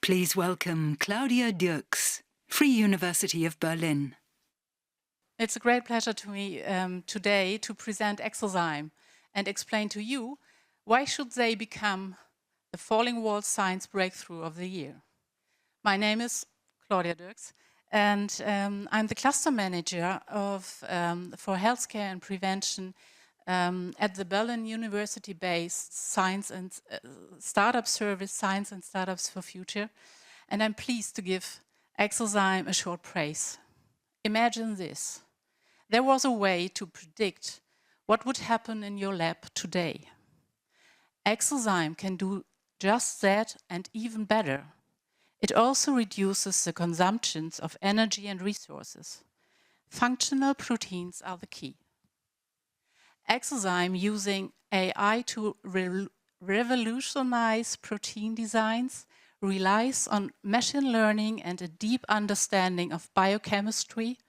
Please welcome Claudia Dirks, Free University of Berlin. It's a great pleasure to me today to present Exazyme and explain to you why should they become the falling wall science breakthrough of the year. My name is Claudia Dirks and I'm the cluster manager for healthcare and prevention at the Berlin University-based Science and Startup Service, Science and Startups for Future, and I'm pleased to give Exazyme a short praise. Imagine this. There was a way to predict what would happen in your lab today. Exazyme can do just that and even better. It also reduces the consumptions of energy and resources. Functional proteins are the key. Exazyme, using AI to revolutionize protein designs, relies on machine learning and a deep understanding of biochemistry.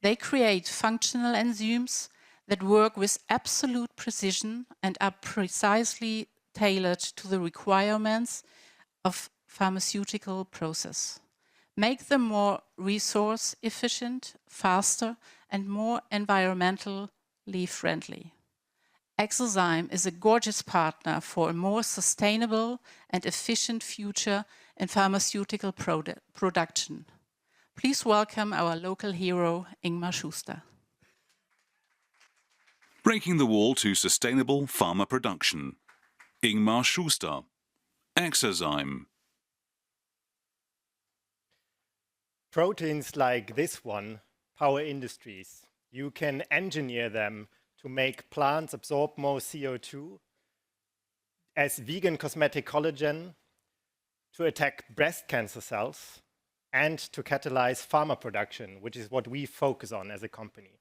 They create functional enzymes that work with absolute precision and are precisely tailored to the requirements of pharmaceutical process. Make them more resource efficient, faster, and more environmentally friendly. Exazyme is a gorgeous partner for a more sustainable and efficient future in pharmaceutical production. Please welcome our local hero, Ingmar Schuster. Breaking the wall to sustainable pharma production. Ingmar Schuster. Exazyme. Proteins like this one power industries. You can engineer them to make plants absorb more CO2, as vegan cosmetic collagen, to attack breast cancer cells, and to catalyze pharma production, which is what we focus on as a company.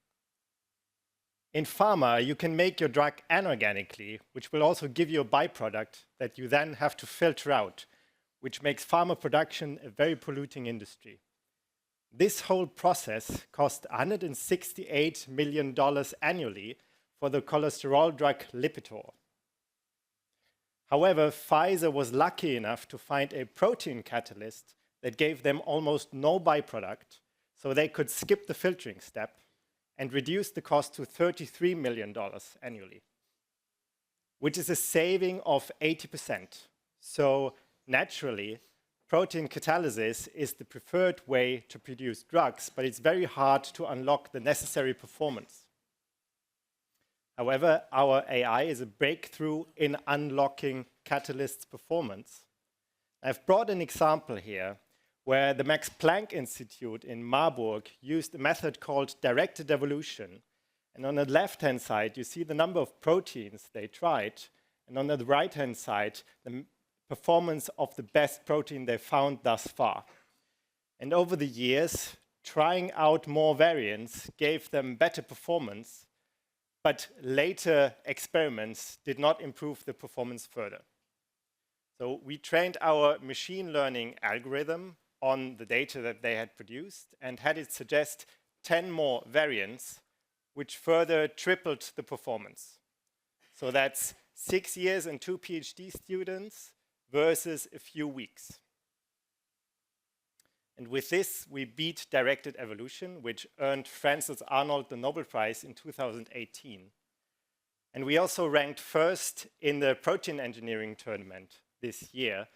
In pharma, you can make your drug anorganically, which will also give you a byproduct that you then have to filter out, which makes pharma production a very polluting industry. This whole process cost $168 million annually for the cholesterol drug Lipitor. However, Pfizer was lucky enough to find a protein catalyst that gave them almost no byproduct, so they could skip the filtering step and reduce the cost to $33 million annually, which is a saving of 80%. So naturally, protein catalysis is the preferred way to produce drugs, but it's very hard to unlock the necessary performance. However, our AI is a breakthrough in unlocking catalysts' performance. I've brought an example here where the Max Planck Institute in Marburg used a method called directed evolution. And on the left-hand side, you see the number of proteins they tried. And on the right-hand side, the performance of the best protein they found thus far. And over the years, trying out more variants gave them better performance, but later experiments did not improve the performance further. So we trained our machine learning algorithm on the data that they had produced and had it suggest 10 more variants, which further tripled the performance. So that's 6 years and 2 PhD students versus a few weeks. And with this, we beat directed evolution, which earned Frances Arnold the Nobel Prize in 2018. And we also ranked first in the protein engineering tournament this year,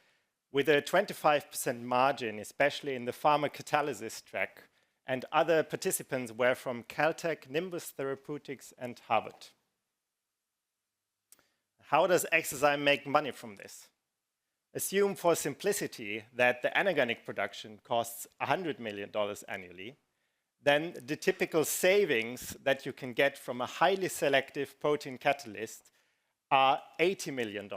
with a 25% margin, especially in the pharma catalysis track, and other participants were from Caltech, Nimbus Therapeutics, and Harvard. How does Exazyme make money from this? Assume for simplicity that the anorganic production costs $100 million annually, then the typical savings that you can get from a highly selective protein catalyst are $80 million.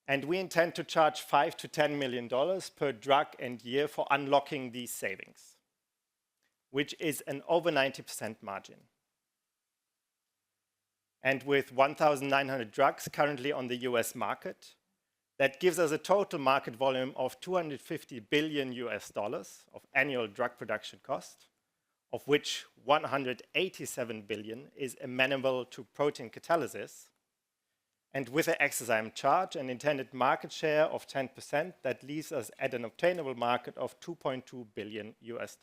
And we intend to charge $5 to $10 million per drug and year for unlocking these savings, which is an over 90% margin. And with 1,900 drugs currently on the US market, that gives us a total market volume of $250 billion of annual drug production cost, of which 187 billion is amenable to protein catalysis. And with the Exazyme charge and intended market share of 10%, that leaves us at an obtainable market of $2.2 billion US.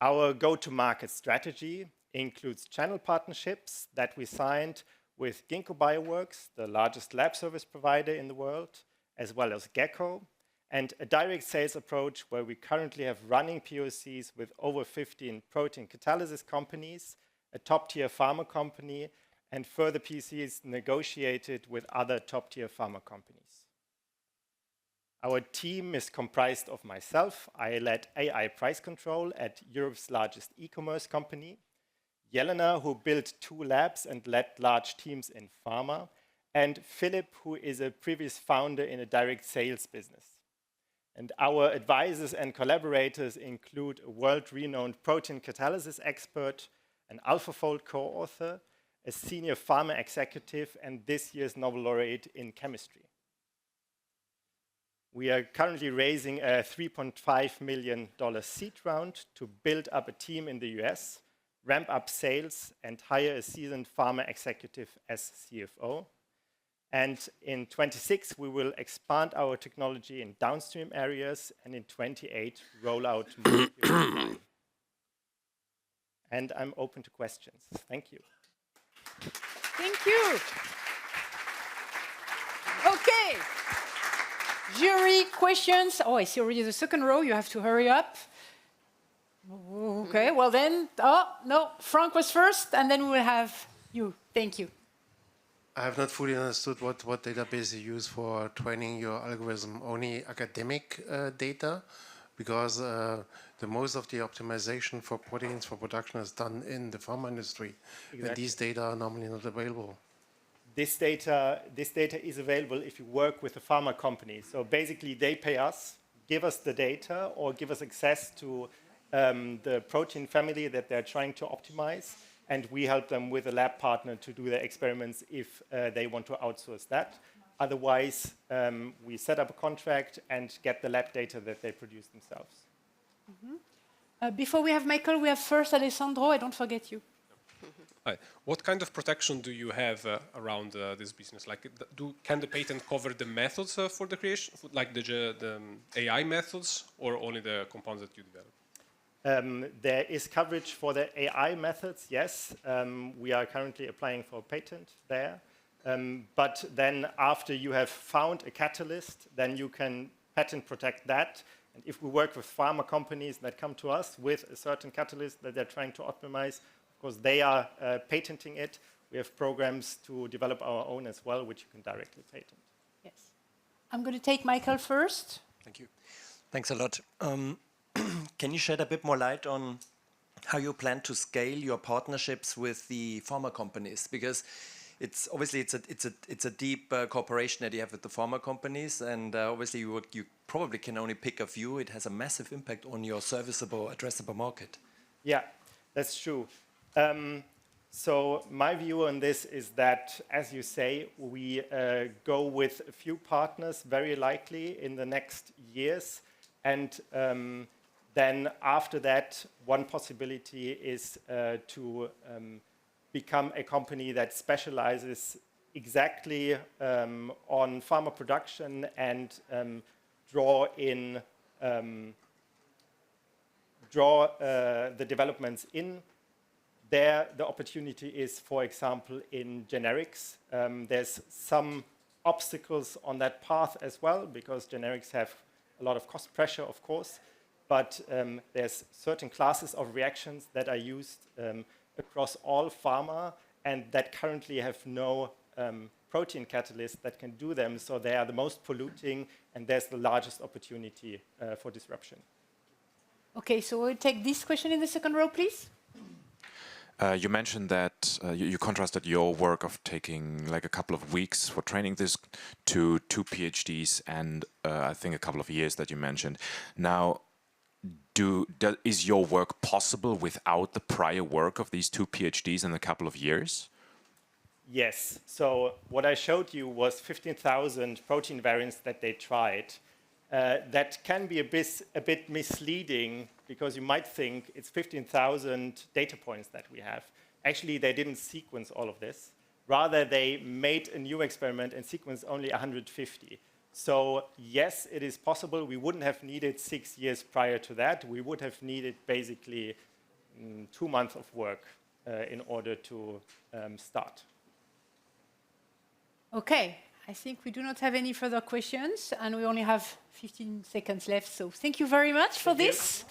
Our go-to-market strategy includes channel partnerships that we signed with Ginkgo Bioworks, the largest lab service provider in the world, as well as Gecko, and a direct sales approach where we currently have running POCs with over 15 protein catalysis companies, a top-tier pharma company, and further POCs negotiated with other top-tier pharma companies. Our team is comprised of myself. I led AI price control at Europe's largest e-commerce company, Jelena, who built 2 labs and led large teams in pharma, and Philip, who is a previous founder in a direct sales business. And our advisors and collaborators include a world-renowned protein catalysis expert, an AlphaFold co-author, a senior pharma executive, and this year's Nobel laureate in chemistry. We are currently raising a $3.5 million seed round to build up a team in the US, ramp up sales, and hire a seasoned pharma executive as CFO. And in 26, we will expand our technology in downstream areas, and in 28, roll out molecular design. And I'm open to questions. Thank you. Thank you. Okay. Jury questions. Oh, I see already the second row. You have to hurry up. Okay, well then, oh, no, Frank was first, and then we will have you. Thank you. I have not fully understood what database you use for training your algorithm. Only academic data, because the most of the optimization for proteins for production is done in the pharma industry, Exactly. and these data are normally not available. This data is available if you work with a pharma company. So basically, they pay us, give us the data, or give us access to the protein family that they're trying to optimize, and we help them with a lab partner to do their experiments if they want to outsource that. Otherwise, we set up a contract and get the lab data that they produce themselves. Before we have Michael, we have first Alessandro. I don't forget you. Hi. What kind of protection do you have around this business? Like, can the patent cover the methods for the creation, like the AI methods, or only the compounds that you develop? There is coverage for the AI methods, yes. We are currently applying for a patent there. But then after you have found a catalyst, then you can patent protect that. And if we work with pharma companies that come to us with a certain catalyst that they're trying to optimize, of course, they are patenting it. We have programs to develop our own as well, which you can directly patent. Yes. I'm going to take Michael first. Thank you. Thanks a lot. Can you shed a bit more light on how you plan to scale your partnerships with the pharma companies? Because it's obviously it's a deep cooperation that you have with the pharma companies, and obviously you probably can only pick a few. It has a massive impact on your serviceable, addressable market. Yeah, that's true. So my view on this is that, as you say, we go with a few partners very likely in the next years, and then after that, one possibility is to become a company that specializes exactly on pharma production and draw the developments in. There, the opportunity is, for example, in generics. There's some obstacles on that path as well, because generics have a lot of cost pressure, of course. But there's certain classes of reactions that are used across all pharma and that currently have no protein catalyst that can do them. So they are the most polluting, and there's the largest opportunity for disruption. Okay, so we'll take this question in the second row, please. You mentioned that you contrasted your work of taking like a couple of weeks for training this to 2 PhDs and I think a couple of years that you mentioned. Now, is your work possible without the prior work of these 2 PhDs in a couple of years? Yes. So what I showed you was 15,000 protein variants that they tried. That can be a bit misleading, because you might think it's 15,000 data points that we have. Actually, they didn't sequence all of this. Rather, they made a new experiment and sequenced only 150. So yes, it is possible. We wouldn't have needed 6 years prior to that. We would have needed basically 2 months of work in order to start. Okay, I think we do not have any further questions, and we only have 15 seconds left. So thank you very much for this.